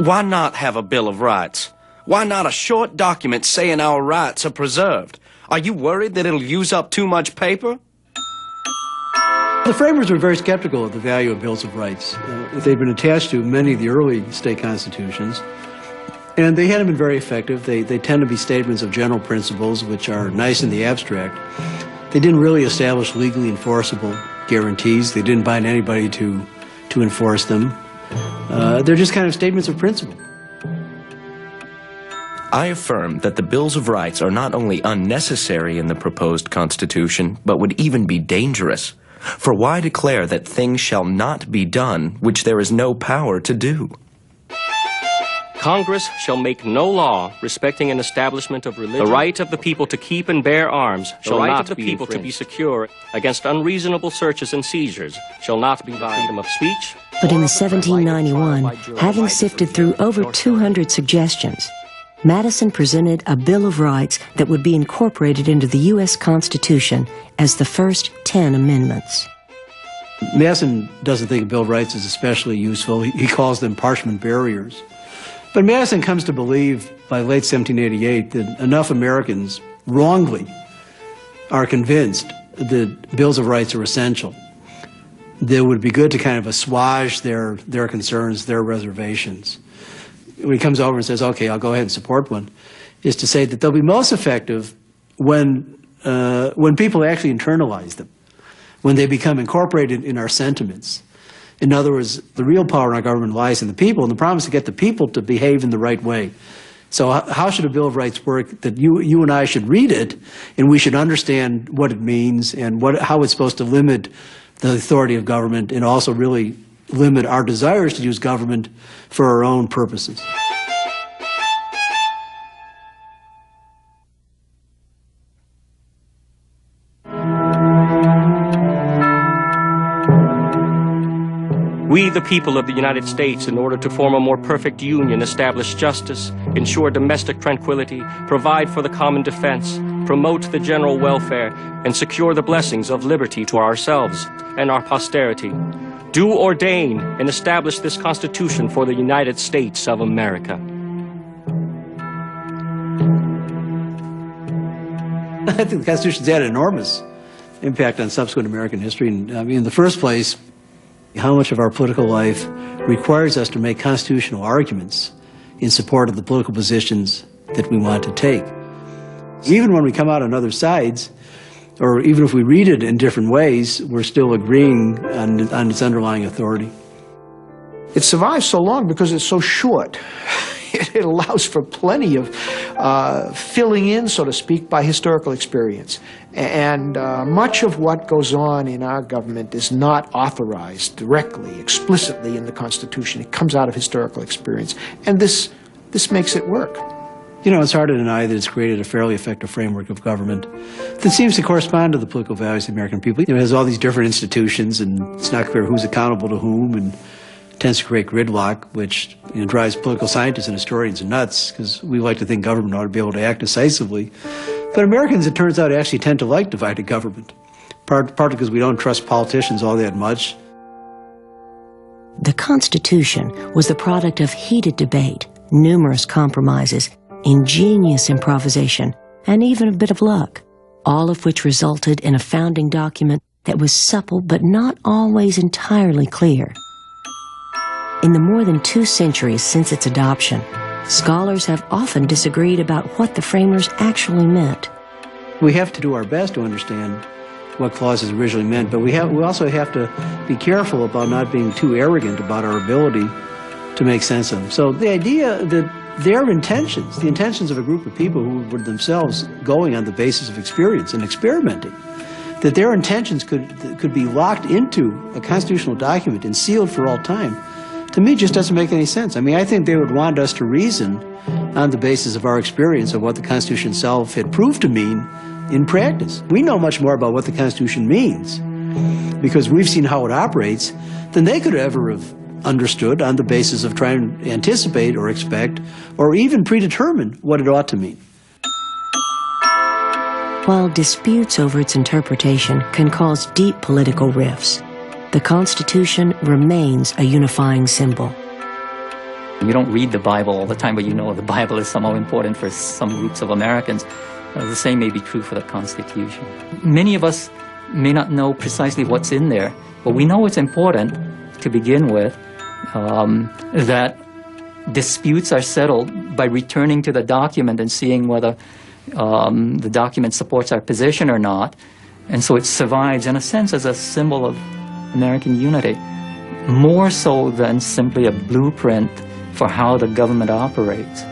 Why not have a Bill of Rights? Why not a short document saying our rights are preserved? Are you worried that it'll use up too much paper? The framers were very skeptical of the value of bills of rights. They'd been attached to many of the early state constitutions, and they hadn't been very effective. They tend to be statements of general principles, which are nice in the abstract. They didn't really establish legally enforceable guarantees. They didn't bind anybody to enforce them. They're just kind of statements of principle. I affirm that the Bills of Rights are not only unnecessary in the proposed Constitution, but would even be dangerous. For why declare that things shall not be done which there is no power to do? Congress shall make no law respecting an establishment of religion. The right of the people to keep and bear arms shall not be infringed. To be secure against unreasonable searches and seizures shall not be violated. Freedom of speech. But in 1791, having sifted through over 200 suggestions, Madison presented a Bill of Rights that would be incorporated into the U.S. Constitution as the first 10 amendments. Madison doesn't think a Bill of Rights is especially useful. He calls them parchment barriers. But Madison comes to believe by late 1788 that enough Americans wrongly are convinced that bills of rights are essential. That it would be good to kind of assuage their concerns, their reservations. When he comes over and says, okay, I'll go ahead and support one, is to say that they'll be most effective when people actually internalize them, when they become incorporated in our sentiments. In other words, the real power in our government lies in the people, and the promise to get the people to behave in the right way. So how should a Bill of Rights work? That you and I should read it, and we should understand what it means and how it's supposed to limit the authority of government and also really limit our desires to use government for our own purposes. We, the people of the United States, in order to form a more perfect union, establish justice, ensure domestic tranquility, provide for the common defense, promote the general welfare, and secure the blessings of liberty to ourselves and our posterity, do ordain and establish this Constitution for the United States of America. I think the Constitution's had an enormous impact on subsequent American history. And, I mean, in the first place, how much of our political life requires us to make constitutional arguments in support of the political positions that we want to take. Even when we come out on other sides, or even if we read it in different ways, we're still agreeing on its underlying authority. It survives so long because it's so short. It allows for plenty of filling in, so to speak, by historical experience. And much of what goes on in our government is not authorized directly, explicitly in the Constitution. It comes out of historical experience. And this makes it work. You know, it's hard to deny that it's created a fairly effective framework of government that seems to correspond to the political values of the American people. You know, it has all these different institutions, and it's not clear who's accountable to whom, and tends to create gridlock, which drives political scientists and historians nuts, because we like to think government ought to be able to act decisively. But Americans, it turns out, actually tend to like divided government, partly because we don't trust politicians all that much. The Constitution was the product of heated debate, numerous compromises, ingenious improvisation, and even a bit of luck, all of which resulted in a founding document that was supple but not always entirely clear. In the more than 2 centuries since its adoption, scholars have often disagreed about what the framers actually meant. We have to do our best to understand what clauses originally meant, but we also have to be careful about not being too arrogant about our ability to make sense of them. So the idea that their intentions, the intentions of a group of people who were themselves going on the basis of experience and experimenting, that their intentions could be locked into a constitutional document and sealed for all time, to me just doesn't make any sense. I mean, I think they would want us to reason on the basis of our experience of what the Constitution itself had proved to mean in practice. We know much more about what the Constitution means because we've seen how it operates than they could ever have understood on the basis of trying to anticipate or expect or even predetermine what it ought to mean. While disputes over its interpretation can cause deep political rifts, the Constitution remains a unifying symbol. You don't read the Bible all the time, but you know the Bible is somehow important for some groups of Americans. The same may be true for the Constitution. Many of us may not know precisely what's in there, but we know it's important to begin with, that disputes are settled by returning to the document and seeing whether the document supports our position or not. And so it survives, in a sense, as a symbol of American unity, more so than simply a blueprint for how the government operates.